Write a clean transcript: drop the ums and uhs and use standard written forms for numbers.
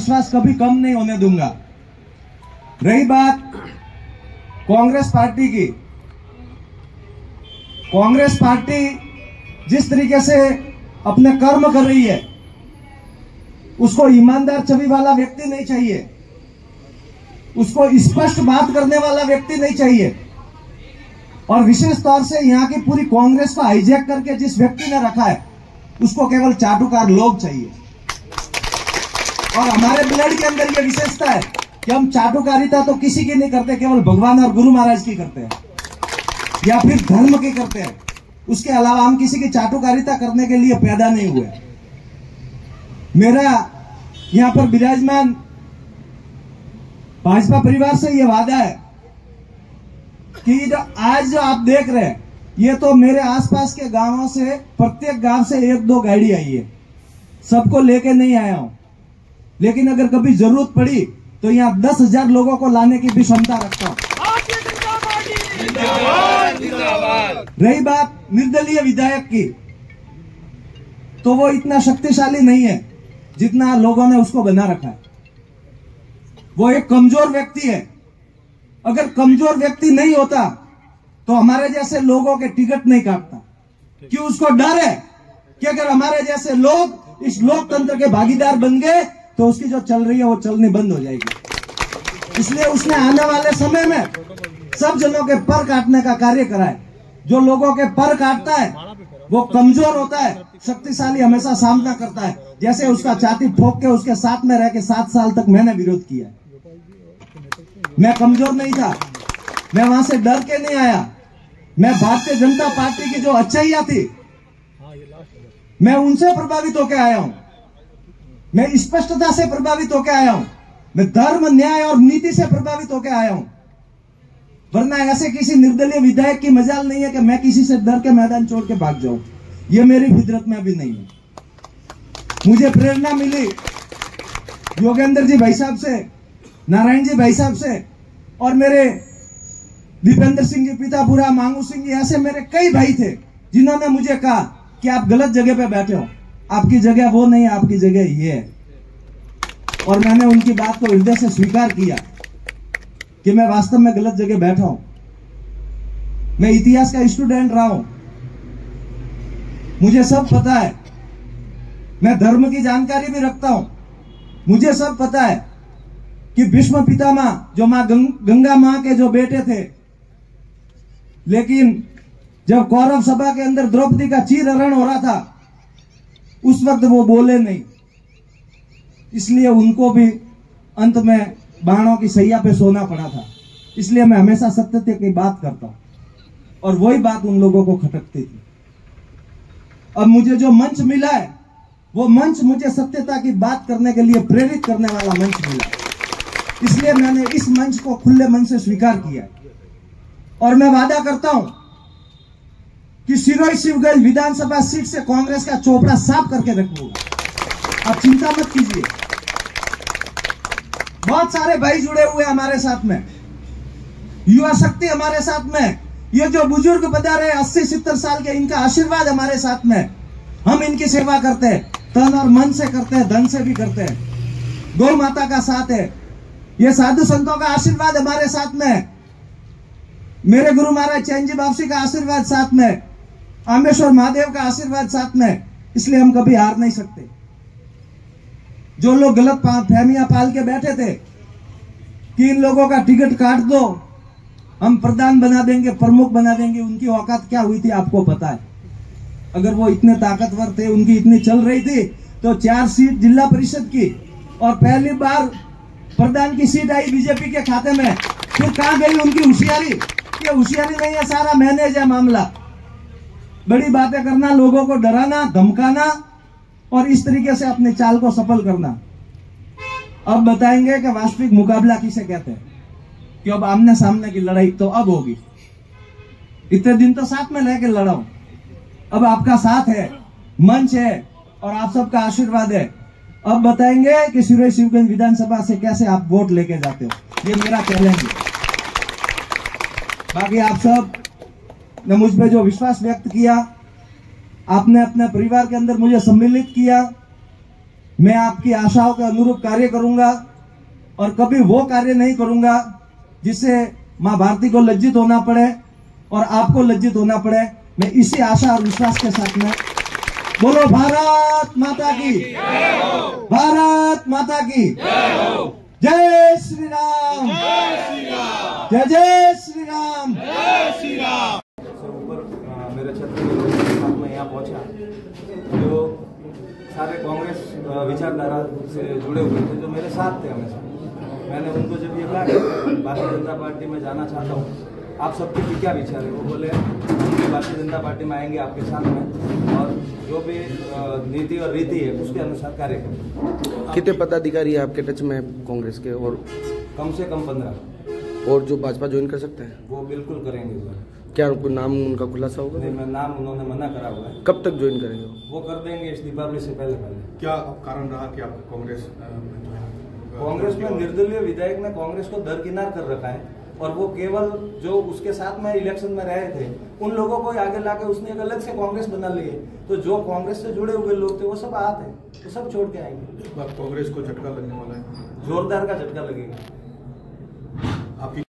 विश्वास कभी कम नहीं होने दूंगा। रही बात कांग्रेस पार्टी की, कांग्रेस पार्टी जिस तरीके से अपने कर्म कर रही है, उसको ईमानदार छवि वाला व्यक्ति नहीं चाहिए, उसको स्पष्ट बात करने वाला व्यक्ति नहीं चाहिए, और विशेष तौर से यहां की पूरी कांग्रेस को हाईजैक करके जिस व्यक्ति ने रखा है, उसको केवल चाटुकार लोग चाहिए। और हमारे ब्लड के अंदर यह विशेषता है कि हम चाटुकारिता तो किसी की नहीं करते, केवल भगवान और गुरु महाराज की करते हैं या फिर धर्म की करते हैं। उसके अलावा हम किसी की चाटुकारिता करने के लिए पैदा नहीं हुए। मेरा यहां पर विराजमान भाजपा परिवार से यह वादा है कि आज जो आप देख रहे हैं, ये तो मेरे आसपास के गांवों से, प्रत्येक गांव से 1-2 गाड़ी आई है, सबको लेके नहीं आया हूं, लेकिन अगर कभी जरूरत पड़ी तो यहां 10,000 लोगों को लाने की भी क्षमता रखता हूं। रही बात निर्दलीय विधायक की, तो वो इतना शक्तिशाली नहीं है जितना लोगों ने उसको बना रखा है। वो एक कमजोर व्यक्ति है। अगर कमजोर व्यक्ति नहीं होता तो हमारे जैसे लोगों के टिकट नहीं काटता। क्यों? उसको डर है कि अगर हमारे जैसे लोग इस लोकतंत्र के भागीदार बन गए तो उसकी जो चल रही है वो चलनी बंद हो जाएगी। इसलिए उसने आने वाले समय में सब जनों के पर काटने का कार्य करा है। जो लोगों के पर काटता है वो कमजोर होता है, शक्तिशाली हमेशा सामना करता है। जैसे उसका छाती ठोक के उसके साथ में रह के 7 साल तक मैंने विरोध किया। मैं कमजोर नहीं था, मैं वहां से डर के नहीं आया। मैं भारतीय जनता पार्टी की जो अच्छाइयां थी, मैं उनसे प्रभावित होकर आया हूं। मैं स्पष्टता से प्रभावित होकर आया हूं। मैं धर्म, न्याय और नीति से प्रभावित होकर आया हूं। वरना ऐसे किसी निर्दलीय विधायक की मजाल नहीं है कि मैं किसी से डर के मैदान छोड़ के भाग जाऊं। यह मेरी फितरत में अभी नहीं है। मुझे प्रेरणा मिली योगेंद्र जी भाई साहब से, नारायण जी भाई साहब से, और मेरे दीपेंद्र सिंह जी पीतापुरा, मांगू सिंह जी, ऐसे मेरे कई भाई थे जिन्होंने मुझे कहा कि आप गलत जगह पे बैठे हो, आपकी जगह वो नहीं, आपकी जगह ये है। और मैंने उनकी बात को हृदय से स्वीकार किया कि मैं वास्तव में गलत जगह बैठा हूं। मैं इतिहास का स्टूडेंट रहा हूं, मुझे सब पता है। मैं धर्म की जानकारी भी रखता हूं। मुझे सब पता है कि भीष्म पितामह जो मां गंगा मां के जो बेटे थे, लेकिन जब कौरव सभा के अंदर द्रौपदी का चीरहरण हो रहा था, उस वक्त वो बोले नहीं, इसलिए उनको भी अंत में बाणों की सैया पे सोना पड़ा था। इसलिए मैं हमेशा सत्य की बात करता हूं, और वही बात उन लोगों को खटकती थी। अब मुझे जो मंच मिला है, वो मंच मुझे सत्यता की बात करने के लिए प्रेरित करने वाला मंच मिला, इसलिए मैंने इस मंच को खुले मन से स्वीकार किया। और मैं वादा करता हूं कि सिरोही शिवगंज विधानसभा सीट से कांग्रेस का चोपड़ा साफ करके रखूंगा। आप चिंता मत कीजिए। बहुत सारे भाई जुड़े हुए हमारे साथ में, युवा शक्ति हमारे साथ में, ये जो बुजुर्ग बता रहे 80-70 साल के, इनका आशीर्वाद हमारे साथ में। हम इनकी सेवा करते हैं, तन और मन से करते हैं, धन से भी करते हैं। गौ माता का साथ है, ये साधु संतों का आशीर्वाद हमारे साथ में है, मेरे गुरु महाराज चैन जी बापसी का आशीर्वाद साथ में, आमेश्वर महादेव का आशीर्वाद साथ में। इसलिए हम कभी हार नहीं सकते। जो लोग गलत फहमियां पाल के बैठे थे कि इन लोगों का टिकट काट दो, हम प्रधान बना देंगे, प्रमुख बना देंगे, उनकी औकात क्या हुई थी आपको पता है। अगर वो इतने ताकतवर थे, उनकी इतनी चल रही थी, तो 4 सीट जिला परिषद की और पहली बार प्रधान की सीट आई बीजेपी के खाते में। फिर कहां गई उनकी होशियारी? ये होशियारी नहीं है, सारा मैनेज है मामला। बड़ी बातें करना, लोगों को डराना, धमकाना और इस तरीके से अपने चाल को सफल करना। अब बताएंगे कि वास्तविक मुकाबला किसे कहते हैं, कि अब आमने सामने की लड़ाई तो अब होगी। इतने दिन तो साथ में रह के लड़ा हूं, अब आपका साथ है, मंच है और आप सबका आशीर्वाद है। अब बताएंगे कि सिरोही शिवगंज विधानसभा से कैसे आप वोट लेके जाते हो। ये मेरा चैलेंज है। बाकी आप सब ने मुझ पे जो विश्वास व्यक्त किया, आपने अपने परिवार के अंदर मुझे सम्मिलित किया, मैं आपकी आशाओं के अनुरूप कार्य करूंगा और कभी वो कार्य नहीं करूंगा जिससे मां भारती को लज्जित होना पड़े और आपको लज्जित होना पड़े। मैं इसी आशा और विश्वास के साथ में बोलो भारत माता की, भारत माता की जय श्री राम, जय जय श्री राम। ऊपर मेरे क्षेत्र के लोगों के साथ में यहाँ पहुँचा जो सारे कांग्रेस विचारधारा से जुड़े हुए थे, जो मेरे साथ थे हमेशा। मैंने उनको जब ये कहा कि भारतीय जनता पार्टी में जाना चाहता हूँ, आप सबके क्या विचार है, वो बोले हम भारतीय जनता पार्टी में आएंगे आपके साथ में और जो भी नीति और रीति है उसके अनुसार कार्य करेंगे। कितने पदाधिकारी है आपके टच में कांग्रेस के? और कम से कम 15। और जो भाजपा ज्वाइन कर सकते हैं वो बिल्कुल करेंगे सर। क्या कोई नाम उनका खुलासा होगा? नहीं, मैं नाम उन्होंने मना करा हुआ है। कब तक ज्वाइन करेंगे वो कर देंगे इस दीपावली से पहले। क्या कारण रहा कि आप कांग्रेस में निर्दलीय विधायक ने कांग्रेस को दरकिनार कर रखा है और वो केवल जो उसके साथ में इलेक्शन में रहे थे उन लोगों को आगे लाके उसने एक अलग से कांग्रेस बना ली है। तो जो कांग्रेस से जुड़े हुए लोग थे वो सब आते हैं, वो सब छोड़ के आएंगे। कांग्रेस को झटका लगने वाला है, जोरदार का झटका लगेगा। आपकी